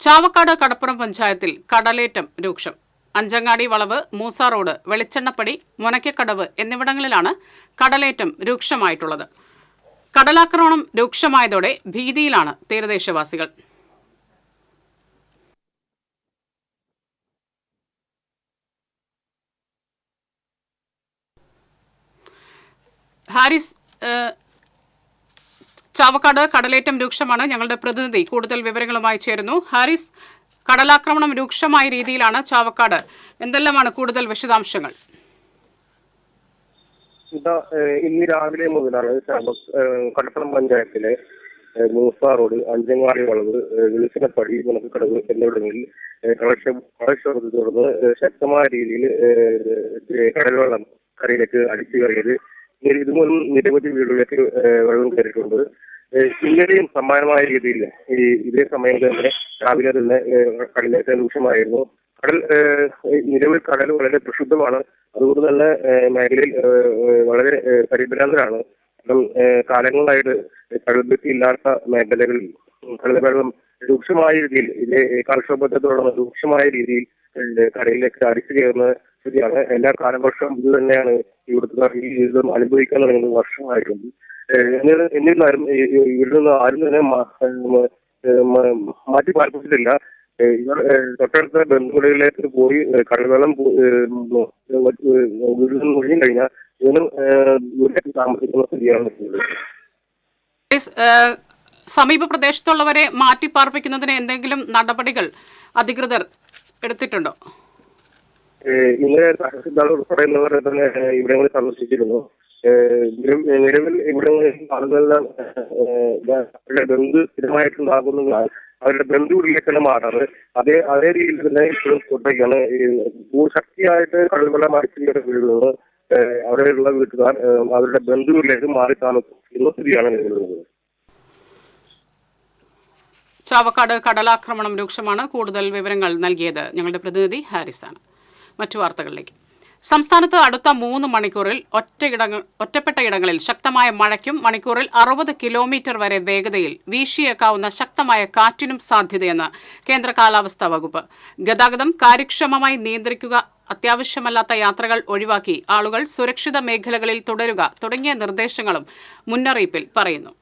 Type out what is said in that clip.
ചാവക്കാട് കടപ്പുറം പഞ്ചായത്തിൽ കടലേറ്റം രൂക്ഷം. അഞ്ചങ്ങാടി വളവ്, മൂസ റോഡ്, വെളിച്ചെണ്ണപ്പടി, മുനക്കക്കടവ് എന്നിവിടങ്ങളിലാണ് കടലേറ്റം രൂക്ഷമായിട്ടുള്ളത്. കടലാക്രമണം രൂക്ഷമായതോടെ ഭീതിയിലാണ് തീരദേശവാസികൾ. ഹാരിസ്, ചാവക്കാട് കടലേറ്റം രൂക്ഷമാണ്. ഞങ്ങളുടെ പ്രതിനിധി കൂടുതൽ വിവരങ്ങളുമായി ചേരുന്നു. ഹാരിസ്, കടലാക്രമണം രൂക്ഷമായ രീതിയിലാണ് ചാവക്കാട്. എന്തെല്ലാമാണ് കൂടുതൽ വിശദാംശങ്ങൾ? ഇന്ന് രാവിലെ മുതലാണ് കടപ്പുറം പഞ്ചായത്തിലെ മൂസ റോഡ്, അഞ്ചങ്ങാടി വളവ്, വെളിച്ചെണ്ണപ്പടി, മുനക്കക്കടവ് എന്നിവിടങ്ങളിൽ കടൽക്ഷോഭത്തെ തുടർന്ന് ശക്തമായ രീതിയിൽ കടൽവെള്ളം കരയിലേക്ക് അടിച്ചു കയറിയത്. ഇതുമൂലം നിരവധി വീടുകളിലേക്ക് വെള്ളം കയറിയിട്ടുണ്ട്. ഇന്നലെയും സമാനമായ രീതിയിൽ ഇതേ സമയം തന്നെ രാവിലെ തന്നെ കടലേറ്റം രൂക്ഷമായിരുന്നു. കടൽ വളരെ പ്രക്ഷുബ്ധമാണ്. അതുകൊണ്ട് തന്നെ മേഖലയിൽ വളരെ പരിഭ്രാന്തരാണ്. കാലങ്ങളായിട്ട് കടൽഭിത്തി ഇല്ലാത്ത മേഖലകളിൽ കടൽവെള്ളം രൂക്ഷമായ രീതിയിൽ കടൽക്ഷോഭത്തെ തുടർന്ന് രൂക്ഷമായ രീതിയിൽ കരയിലേക്ക് അടിച്ചു കയറുന്ന സ്ഥിതിയാണ്. എല്ലാ കാലവർഷം ഇത് തന്നെയാണ് ഇവിടുത്തെ ഈ ദുരിതം അനുഭവിക്കാൻ തുടങ്ങുന്നത്. വർഷമായിട്ടുണ്ട്. എന്നിരുന്നാലും ഇവിടെ നിന്ന് ആരും തന്നെ മാറ്റി പാർപ്പിച്ചിട്ടില്ല. ഇവർ തൊട്ടടുത്ത ബന്ധുക്കളിലേക്ക് പോയി കടൽവെള്ളം വീട്ടിൽ നിന്ന് ഒഴിഞ്ഞു കഴിഞ്ഞാൽ ഇതിനും ദൂരേക്ക് താമസിക്കുന്ന സ്ഥിതിയാണ്. സമീപ പ്രദേശത്തുള്ളവരെ മാറ്റി പാർപ്പിക്കുന്നതിന് എന്തെങ്കിലും നടപടികൾ അധികൃതർ എടുത്തിട്ടുണ്ടോ? ഇന്നലെ തഹസിൽദാർ ഉൾപ്പെടെയുള്ളവർ തന്നെ ഇവിടങ്ങളിൽ സന്ദർശിച്ചിരുന്നു. നിലവിൽ ഇവിടങ്ങളിൽ ആളുകളെല്ലാം അവരുടെ ബന്ധു സ്ഥിരമായിട്ടുണ്ടാകുന്നതിനാൽ അവരുടെ ബന്ധുവിലേക്കാണ് മാറാറ്. അതേ രീതിയിൽ തന്നെ ഇപ്പോഴും തുടരുകയാണ്. ശക്തിയായിട്ട് കടൽവെള്ളം അടിച്ചു വീഴുന്നത് അവിടെയുള്ള വീട്ടുകാർ അവരുടെ ബന്ധുവിലേക്ക് മാറി താമസിക്കുന്ന സ്ഥിതിയാണ് നിലവിലുള്ളത്. ചാവക്കാട് കടലാക്രമണം രൂക്ഷമാണ്. കൂടുതൽ വിവരങ്ങൾ നൽകിയത് ഞങ്ങളുടെ പ്രതിനിധി ഹാരിസാണ്. മറ്റു വാർത്തകളിലേക്ക്. സംസ്ഥാനത്ത് അടുത്ത 3 മണിക്കൂറിൽ ഒറ്റപ്പെട്ട ഇടങ്ങളിൽ ശക്തമായ മഴയ്ക്കും മണിക്കൂറിൽ 60 കിലോമീറ്റർ വരെ വേഗതയിൽ വീശിയേക്കാവുന്ന ശക്തമായ കാറ്റിനും സാധ്യതയെന്ന് കേന്ദ്ര കാലാവസ്ഥാ വകുപ്പ്. ഗതാഗതം കാര്യക്ഷമമായി നിയന്ത്രിക്കുക, അത്യാവശ്യമല്ലാത്ത യാത്രകൾ ഒഴിവാക്കി ആളുകൾ സുരക്ഷിത മേഖലകളിൽ തുടരുക തുടങ്ങിയ നിർദ്ദേശങ്ങളും മുന്നറിയിപ്പിൽ പറയുന്നു.